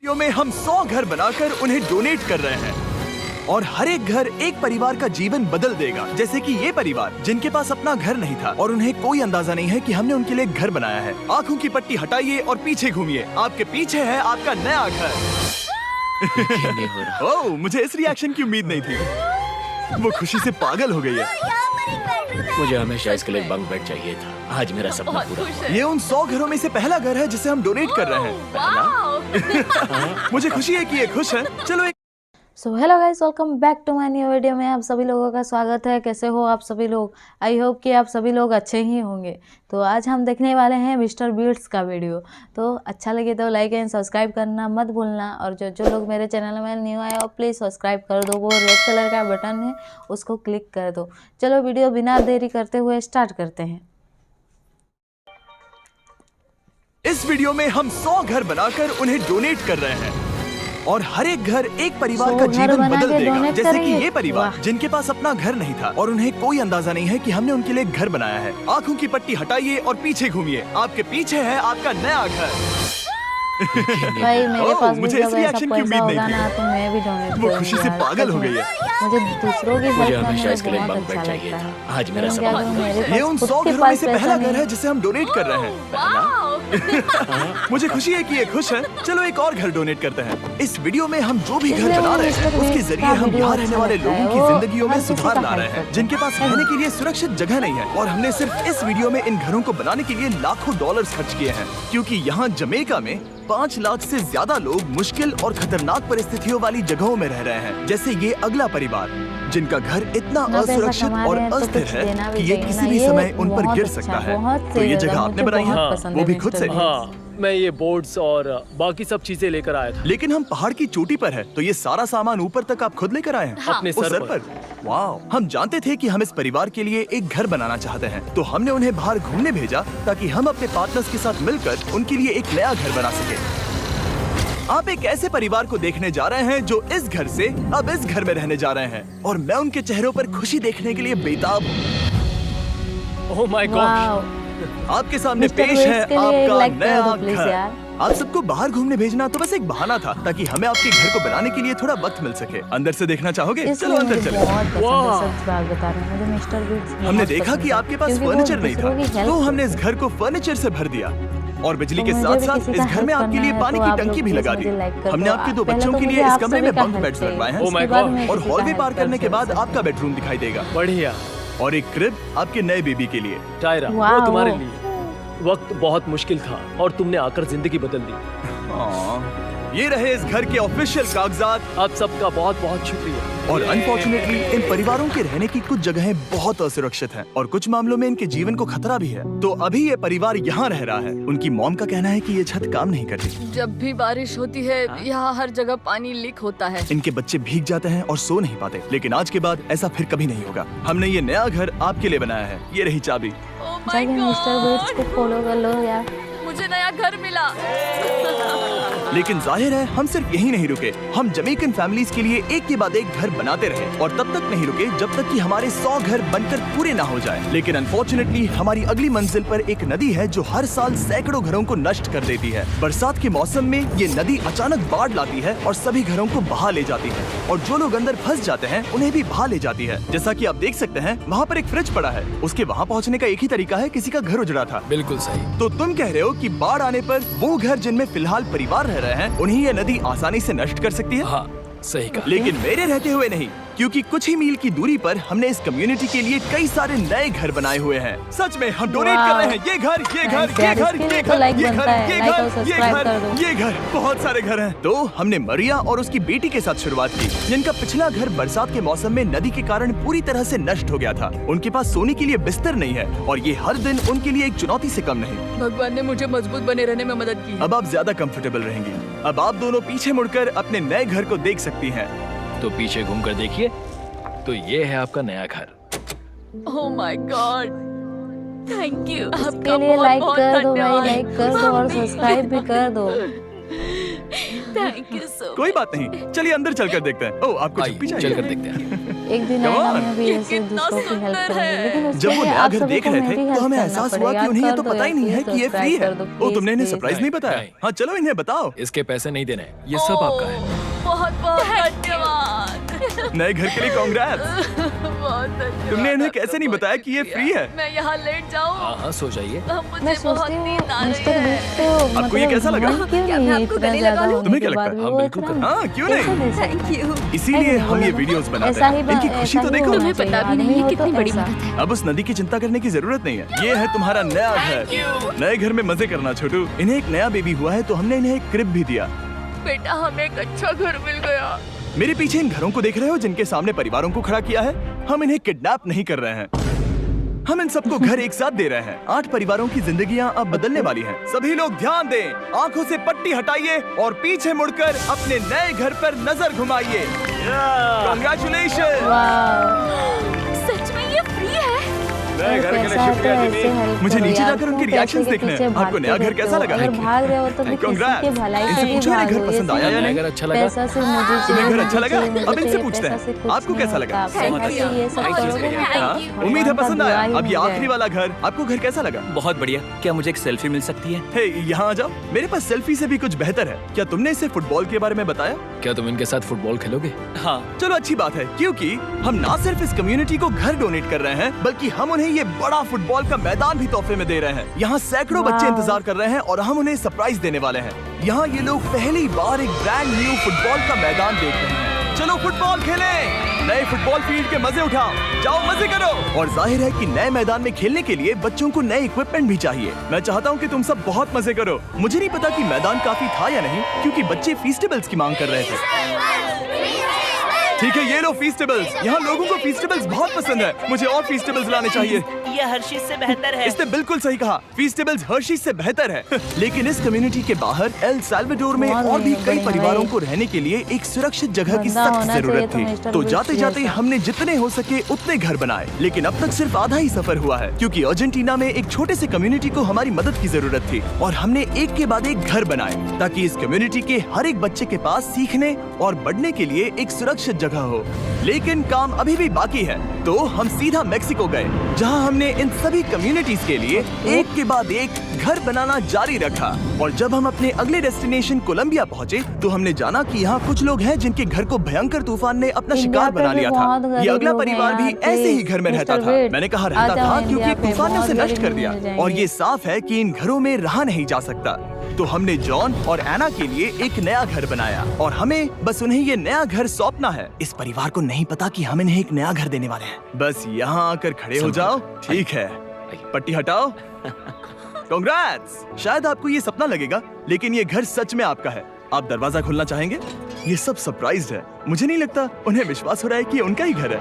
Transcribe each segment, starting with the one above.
Video में हम 100 घर बनाकर उन्हें डोनेट कर रहे हैं और हर एक घर एक परिवार का जीवन बदल देगा। जैसे कि ये परिवार जिनके पास अपना घर नहीं था और उन्हें कोई अंदाजा नहीं है कि हमने उनके लिए घर बनाया है। आंखों की पट्टी हटाइए और पीछे घूमिए। आपके पीछे है आपका नया घर। ओह, मुझे इस रिएक्शन की उम्मीद नहीं थी। वो खुशी से पागल हो गई है। मुझे हमेशा इसके लिए बंक बेड चाहिए था। आज मेरा सपना पूरा हुआ। ये उन 100 घरों में से पहला घर है जिसे हम डोनेट कर रहे हैं। पहला? मुझे खुशी है कि ये खुश है। चलो एक so hello guys, welcome back to my new video में आप सभी लोगों का स्वागत है। कैसे हो आप सभी लोग? आई होप कि आप सभी लोग अच्छे ही होंगे। तो आज हम देखने वाले हैं मिस्टर बीट्स का वीडियो। तो अच्छा लगे तो लाइक एंड सब्सक्राइब करना मत भूलना। और जो लोग मेरे चैनल में न्यू आए हो प्लीज़ सब्सक्राइब कर दो। वो रेड कलर का बटन है, उसको क्लिक कर दो। चलो वीडियो बिना देरी करते हुए स्टार्ट करते हैं। इस वीडियो में हम 100 घर बनाकर उन्हें डोनेट कर रहे हैं और हर एक घर एक परिवार का जीवन बदल देगा। जैसे कि ये परिवार जिनके पास अपना घर नहीं था और उन्हें कोई अंदाजा नहीं है कि हमने उनके लिए घर बनाया है। आंखों की पट्टी हटाइए और पीछे घूमिए। आपके पीछे है आपका नया घर। भाई मेरे पास भी मुझे इस रिएक्शन की उम्मीद नहीं थी। तो मैं भी डोनेट वो खुशी से पागल हो गई है। मुझे दूसरों की मुझे हेल्प हमेशा इसके लिए करना बंक बहुत बेड अच्छा चाहिए लगता है। था। आज मेरा लेकिन सपना क्या करूं, पूरा मेरे हुआ। ये उन पास 100 खुद के घरों में पास से पैसा पहला घर नहीं है जिसे हम डोनेट कर रहे हैं। मुझे खुशी है कि ये खुश है। चलो एक और घर डोनेट करते हैं। इस वीडियो में हम जो भी घर बना रहे हैं उसके जरिए हम यहाँ रहने वाले लोगों की जिंदगियों में सुधार ला रहे हैं, जिनके पास रहने के लिए सुरक्षित जगह नहीं है। और हमने सिर्फ इस वीडियो में इन घरों को बनाने के लिए लाखों डॉलर्स खर्च किए हैं, क्योंकि यहाँ जमैका में 5 लाख से ज्यादा लोग मुश्किल और खतरनाक परिस्थितियों वाली जगहों में रह रहे हैं। जैसे ये अगला परिवार जिनका घर इतना असुरक्षित और अस्थिर है कि ये किसी भी समय उन पर गिर सकता है। तो ये जगह आपने बनाई है, वो भी खुद से। हाँ, मैं ये बोर्ड्स और बाकी सब चीजें लेकर आया था। लेकिन हम पहाड़ की चोटी पर है, तो ये सारा सामान ऊपर तक आप खुद लेकर आए हैं? अपने उस सर पर। वाह, हम जानते थे कि हम इस परिवार के लिए एक घर बनाना चाहते हैं, तो हमने उन्हें बाहर घूमने भेजा ताकि हम अपने पार्टनर्स के साथ मिलकर उनके लिए एक नया घर बना सके। आप एक ऐसे परिवार को देखने जा रहे हैं जो इस घर से अब इस घर में रहने जा रहे हैं, और मैं उनके चेहरों पर खुशी देखने के लिए बेताब हूँ। Oh my God. वाओ, आपके सामने मिस्टर पेश है बीट्स के लिए एक आपका लाइक कर नया दो प्लीज घर। यार। आप सबको बाहर घूमने भेजना तो बस एक बहाना था ताकि हमें आपके घर को बनाने के लिए थोड़ा वक्त मिल सके। अंदर से देखना चाहोगे? चलो इसलिए अंदर मुझे चले। बहुत पसंद है, सच बात बता रही हूँ। मुझे मिस्टर बीट्स हमने बहुत देखा पसंद कि है, आपके पास क्योंकि वो फर्नीचर नहीं दूसरों की था, हेल्प तो हमने करते इस घर को फर्नीचर से भर दिया और बिजली के तो साथ मुझे भी साथ किसी इस का घर में हेल्प आपके लिए करना है, पानी तो की आप टंकी लोग भी प्लीज लगा दी। मुझे लाइक कर हमने दो। आपके 2 पहले बच्चों तो के लिए मुझे इस आप कमरे सभी में का बंक हेल्प बेड्स चाहिए। लगवाए हैं। Oh my उसके बाद God। मैं और किसी हॉल का भी हेल्प पार कर करने के बाद सकती हूँ। आपका बेडरूम दिखाई देगा, बढ़िया। और एक क्रिब आपके नए बेबी के लिए। टायरा, वो वाह, तुम्हारे वो। लिए। वक्त बहुत मुश्किल था और तुमने आकर जिंदगी बदल दी। ये रहे इस घर के ऑफिशियल कागजात। आप सबका बहुत बहुत शुक्रिया। और अनफॉर्चुनेटली इन परिवारों के रहने की कुछ जगहें बहुत असुरक्षित हैं और कुछ मामलों में इनके जीवन को खतरा भी है। तो अभी ये परिवार यहाँ रह रहा है। उनकी मॉम का कहना है कि ये छत काम नहीं करती। जब भी बारिश होती है यहाँ हर जगह पानी लीक होता है। इनके बच्चे भीग जाते हैं और सो नहीं पाते, लेकिन आज के बाद ऐसा फिर कभी नहीं होगा। हमने ये नया घर आपके लिए बनाया है। ये रही चाबी। Oh my जाके मिस्टर बीट्स को God! फॉलो कर लो यार। मुझे नया घर मिला। लेकिन जाहिर है हम सिर्फ यही नहीं रुके। हम जमैकन फैमिलीज के लिए एक के बाद एक घर बनाते रहे और तब तक नहीं रुके जब तक कि हमारे 100 घर बनकर पूरे ना हो जाए। लेकिन अनफॉर्चुनेटली हमारी अगली मंजिल पर एक नदी है जो हर साल सैकड़ों घरों को नष्ट कर देती है। बरसात के मौसम में ये नदी अचानक बाढ़ लाती है और सभी घरों को बहा ले जाती है, और जो लोग अंदर फंस जाते हैं उन्हें भी बहा ले जाती है। जैसा कि आप देख सकते हैं वहाँ पर एक फ्रिज पड़ा है। उसके वहाँ पहुँचने का एक ही तरीका है, किसी का घर उजड़ा था। बिल्कुल सही। तो तुम कह रहे हो कि बाढ़ आने पर वो घर जिनमें फिलहाल परिवार रह रहे हैं उन्हें ये नदी आसानी से नष्ट कर सकती है? हाँ, सही कहा। लेकिन मेरे रहते हुए नहीं, क्योंकि कुछ ही मील की दूरी पर हमने इस कम्युनिटी के लिए कई सारे नए घर बनाए हुए हैं। सच में हम डोनेट कर रहे हैं। ये घर, ये घर, ये घर, ये घर, ये घर, ये घर, ये घर, ये घर, बहुत सारे घर हैं। तो हमने मरिया और उसकी बेटी के साथ शुरुआत की, जिनका पिछला घर बरसात के मौसम में नदी के कारण पूरी तरह से नष्ट हो गया था। उनके पास सोने के लिए बिस्तर नहीं है और ये हर दिन उनके लिए एक चुनौती से कम नहीं। भगवान ने मुझे मजबूत बने रहने में मदद की है। अब आप ज्यादा कंफर्टेबल रहेंगी। अब आप दोनों पीछे मुड़कर अपने नए घर को देख सकती हैं। तो पीछे घूमकर देखिए, तो ये है आपका नया घर। Oh my God! Thank you. इसके लिए लाइक कर दो भाई, लाइक कर दो और सब्सक्राइब भी कर दो। Thank you so much. कोई बात नहीं, चलिए अंदर चलकर देखते हैं। ओह, आपको आइए, छुट्टी चाहिए? चलकर देखते हैं। एक दिन Come आएगा on. मैं भी ये ऐसे कितना दूसरों की हेल्प सुंदर करूंगी, है। लेकिन उसके जब वो लिए नया आप घर सभी देख को रहे मेरी थे हेल्प तो हमें करना एहसास हुआ पड़ेगा। कि उन्हें ये तो कर दो पता ही नहीं है यार, कि ये फ्री please है। subscribe कर दो, ओ तुमने इन्हें please, सरप्राइज नहीं बताया? नहीं। हाँ चलो इन्हें बताओ। इसके पैसे नहीं देने, ये सब आपका है। बहुत बहुत धन्यवाद। नए घर के लिए कांग्रेट्स। बहुत धन्यवाद। तुमने इन्हें आपका कैसे नहीं बहुत बताया कि ये शुक्रिया। फ्री है? मैं यहाँ लेट जाऊँ? हाँ सो जाइए। मुझे मैं बहुत सोचती हूँ नींद आ रही मिस्टर है। बीस्ट तो आपको ये कैसा लगा? मन क्यों क्या मैं नहीं आपको इतना गले ज्यादा लगा लूं? होने तुम्हें के क्या बाद लगता भी है? वो हाँ, बिल्कुल इतना हाँ क्यों कैसे नहीं? दे सकते? Thank you. इसीलिए हम ये वीडियोस बनाते हैं। इनकी खुशी तो देखो। तुम्हें पता भी नहीं है कितनी बड़ी मदद है। अब उस नदी की चिंता करने की जरूरत नहीं है। ये है तुम्हारा नया घर। नए घर में मजे करना छोटू। इन्हें एक नया बेबी हुआ है तो हमने इन्हें एक क्रिब भी दिया। बेटा हमें एक अच्छा घर मिल गया। मेरे पीछे इन घरों को देख रहे हो जिनके सामने परिवारों को खड़ा किया है? हम इन्हें किडनैप नहीं कर रहे हैं। हम इन सबको घर एक साथ दे रहे हैं। 8 परिवारों की जिंदगियां अब बदलने वाली हैं। सभी लोग ध्यान दें, आंखों से पट्टी हटाइए और पीछे मुड़कर अपने नए घर पर नजर घुमाइए। कांग्रेचुलेशन। वाह, सच में ये फ्री है? नए घर के लिए कैसा है शुक्रिया तो जिमी। ऐसे help मुझे करो नीचे यार, जाकर तुम उनके पैसे रिएक्शंस के देखने पीछे हैं। आपको नया घर भागते कैसा रहते लगा? हो। अगर भाग रहे हो तो भी किसी Congrats. के भलाई इनसे से भी पूछो, भागो। घर पसंद आया या नया नहीं? घर अच्छा लगा? पैसा से मुझे तुम्हें चाहिए, घर अच्छा मुझे लगा? चाहिए, मुझे अब इनसे चाहिए, पूछते हैं, पैसा से कुछ आपको नहीं कैसा लगा? होता। बहुत पैसा अच्छा। से ये सब Thank you, करोगे शुक्रिया। तो हाँ, Thank you. उम्मीद है पसंद आया। भगवान का अब ये दुआ ही आखिरी मिल वाला घर आपको घर कैसा लगा? बहुत बढ़िया। क्या मुझे एक सेल्फी मिल सकती है? हे यहाँ आ जाओ। मेरे पास सेल्फी से भी कुछ बेहतर है। क्या तुमने इसे फुटबॉल के बारे में बताया? क्या तुम इनके साथ फुटबॉल खेलोगे? हाँ। चलो अच्छी बात है, क्योंकि हम ना सिर्फ इस कम्युनिटी को घर डोनेट कर रहे हैं बल्कि हम उन्हें ये बड़ा फुटबॉल का मैदान भी तोहफे में दे रहे हैं। यहाँ सैकड़ों बच्चे वाह। इंतजार कर रहे हैं और हम उन्हें सरप्राइज देने वाले हैं। यहाँ ये लोग पहली बार एक ब्रांड न्यू फुटबॉल का मैदान देख रहे हैं। चलो फुटबॉल खेलें। नए फुटबॉल फील्ड के मजे उठाओ, जाओ मजे करो। और जाहिर है कि नए मैदान में खेलने के लिए बच्चों को नए इक्विपमेंट भी चाहिए। मैं चाहता हूँ कि तुम सब बहुत मजे करो। मुझे नहीं पता कि मैदान काफी था या नहीं, क्योंकि बच्चे फीस्टेबल्स की मांग कर रहे थे। ठीक है, ये लो फीस्टेबल्स। यहाँ लोगों को फीस्टेबल्स बहुत पसंद है। मुझे और फीस्टेबल्स लाने चाहिए। ये हर्षित से बेहतर है। इसने बिल्कुल सही कहा, फीस्टेबल्स हर्शीज से बेहतर है। लेकिन इस कम्युनिटी के बाहर एल साल्वाडोर में बहुत और भी कई बढ़िया परिवारों भाई। को रहने के लिए एक सुरक्षित जगह की बंदा सख्त होना जरूरत चाहिए तो थी। मिस्टर तो बीस्ट जाते जाते जैसा। हमने जितने हो सके उतने घर बनाए, लेकिन अब तक सिर्फ आधा ही सफर हुआ है, क्योंकि अर्जेंटीना में एक छोटे से कम्युनिटी को हमारी मदद की जरूरत थी और हमने एक के बाद एक घर बनाए ताकि इस कम्युनिटी के हर एक बच्चे के पास सीखने और बढ़ने के लिए एक सुरक्षित जगह हो। लेकिन काम अभी भी बाकी है, तो हम सीधा मेक्सिको गए, जहां हमने इन सभी कम्युनिटीज के लिए एक के बाद एक घर बनाना जारी रखा। और जब हम अपने अगले डेस्टिनेशन कोलंबिया पहुंचे, तो हमने जाना कि यहाँ कुछ लोग हैं जिनके घर को भयंकर तूफान ने अपना इंडिया शिकार पे बना भी लिया बहुत था। ये गरीब अगला लोग हैं परिवार भी यहाँ ऐसे ही पे। घर में रहता मिस्टर था। बीस्ट, मैंने कहा आ रहता जाओ था इंडिया क्योंकि पे, तूफान ने बहुत उसे नष्ट कर गरीब दिया मिल जाएंगे। और ये साफ है कि इन घरों में रहा नहीं जा सकता। तो हमने जॉन और एना के लिए एक नया घर बनाया और हमें बस उन्हें ये नया घर सौंपना है। इस परिवार को नहीं पता कि हम इन्हें एक नया घर देने वाले हैं। बस यहाँ आकर खड़े हो जाओ। ठीक है, पट्टी हटाओ। कांग्रेट्स। शायद आपको ये सपना लगेगा, लेकिन ये घर सच में आपका है। आप दरवाजा खोलना चाहेंगे? ये सब सरप्राइज है। मुझे नहीं लगता उन्हें विश्वास हो रहा है कि ये उनका ही घर है।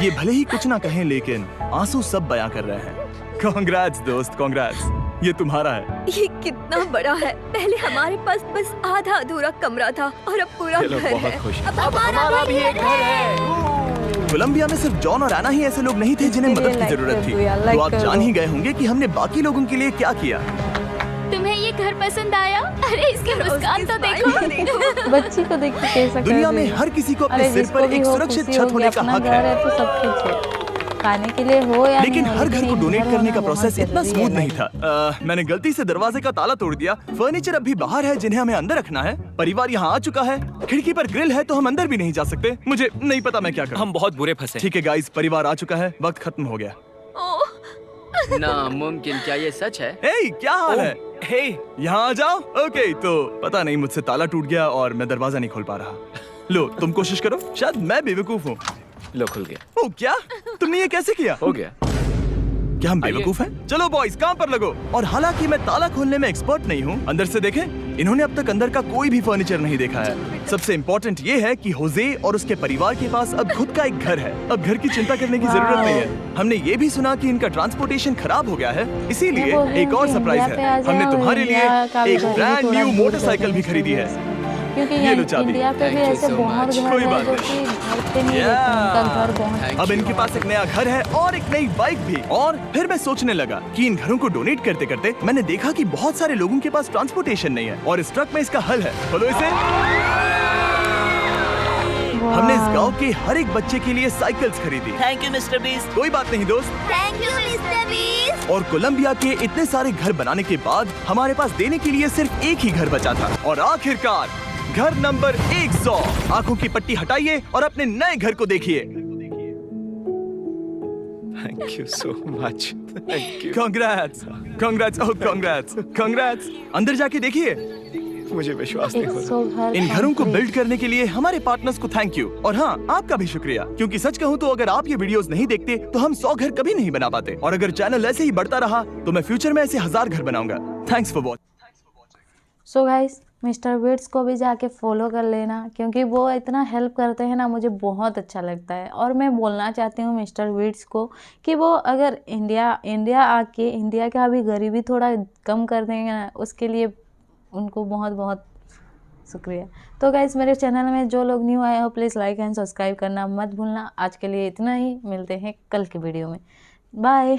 ये भले ही कुछ ना कहें, लेकिन आंसू सब बयां कर रहे हैं। कांग्रेट्स दोस्त, कांग्रेट्स। ये तुम्हारा है। ये कितना बड़ा है। पहले हमारे पास बस आधा अधूरा कमरा था और अब पूरा ये लोग घर बहुत है। खुश हैं। अब हमारा भी एक घर है। कोलंबिया में सिर्फ जॉन और एना ही ऐसे लोग नहीं थे जिन्हें मदद की जरूरत थी। तो आप जान ही गए होंगे कि हमने बाकी लोगों के लिए क्या किया। तुम्हें ये घर पसंद आया? अरे इसकी मुस्कान तो देखो। बच्ची को देख के कैसा कर दुनिया में रही है। हर किसी को अरे अपने सिर जिसको पर भी एक हो, सुरक्षित खुशी छत होगी, होने का अपना हक घर है। तो सब कुछ है। खाने के लिए हो या लेकिन नहीं हो, हर घर को एक डोनेट घर करने का होना प्रोसेस बहुत इतना जरूरी स्मूथ है नहीं लाइफ था। मैंने गलती से दरवाजे का ताला तोड़ दिया। फर्नीचर अभी बाहर है जिन्हें हमें अंदर रखना है। परिवार यहाँ आ चुका है। खिड़की पर ग्रिल है तो हम अंदर भी नहीं जा सकते। मुझे नहीं पता मैं क्या करूं। हम बहुत बुरे फंसे। ठीक है गाइस, परिवार आ चुका है। वक्त खत्म हो गया। नामुमकिन, क्या ये सच है? हे, क्या हाल है? हे, यहाँ आ जाओ। ओके, तो पता नहीं मुझसे ताला टूट गया और मैं दरवाजा नहीं खोल पा रहा। लो तुम कोशिश करो, शायद मैं बेवकूफ हूँ। लो खुल गया। ओ क्या? तुमने ये कैसे किया? हो गया। क्या हम बेवकूफ हैं? चलो बॉयज काम पर लगो। और हालांकि मैं ताला खोलने में एक्सपर्ट नहीं हूँ, अंदर से देखें, इन्होंने अब तक अंदर का कोई भी फर्नीचर नहीं देखा है। सबसे इम्पोर्टेंट ये है कि होजे और उसके परिवार के पास अब खुद का एक घर है। अब घर की चिंता करने की जरूरत नहीं है। हमने ये भी सुना कि इनका ट्रांसपोर्टेशन खराब हो गया है, इसीलिए मैं बोल रही एक हूँ और कि सरप्राइज इंडिया पे आ है। जाओ, हमने तुम्हारे लिए इंडिया का भी एक घर ब्रांड थोड़ा न्यू दूर मोटरसाइकिल भी करके खरीदी है। इसलिए। क्योंकि ये लो चाबी। इंडिया पे भी Thank you ऐसे so बहुत much. घर कोई है बात जो नहीं। कि घर पे नहीं रहते, उनका घर बहुत अब इनके पास एक नया घर है और एक नई बाइक भी। और फिर मैं सोचने लगा कि इन घरों को डोनेट करते करते मैंने देखा कि बहुत सारे लोगों के पास ट्रांसपोर्टेशन नहीं है और इस ट्रक में इसका हल है। खोलो इसे। हमने इस गांव के हर एक बच्चे के लिए साइकिल्स खरीदी। Thank you mister beast. कोई बात नहीं दोस्त। Thank you mister beast. और कोलंबिया के इतने सारे घर बनाने के बाद हमारे पास देने के लिए सिर्फ एक ही घर बचा था। और आखिरकार घर नंबर 100। आंखों की पट्टी हटाइए और अपने नए घर को देखिए। Thank you so much. Thank you. Congrats, congrats, oh congrats, congrats. अंदर जाके देखिए। मुझे विश्वास नहीं हो रहा। 100 घर इन घरों को complete। बिल्ड करने के लिए हमारे पार्टनर्स को थैंक यू। और हाँ, आपका भी शुक्रिया, क्योंकि सच कहूँ तो अगर आप ये वीडियोस नहीं देखते तो हम 100 घर कभी नहीं बना पाते। और अगर चैनल ऐसे ही बढ़ता रहा तो मैं फ्यूचर में ऐसे 1000 घर बनाऊंगा। Thanks for watching. So guys, mister बीट्स को भी जाके फॉलो कर लेना, क्योंकि वो इतना हेल्प करते हैं ना, मुझे बहुत अच्छा लगता है। और मैं बोलना चाहती हूँ मिस्टर बीट्स को कि वो अगर इंडिया आके इंडिया का भी गरीबी थोड़ा कम कर देंगे ना, उसके लिए उनको बहुत बहुत शुक्रिया। तो गाइस, मेरे चैनल में जो लोग न्यू आए हो प्लीज़ लाइक एंड सब्सक्राइब करना मत भूलना। आज के लिए इतना ही, मिलते हैं कल की वीडियो में। बाय।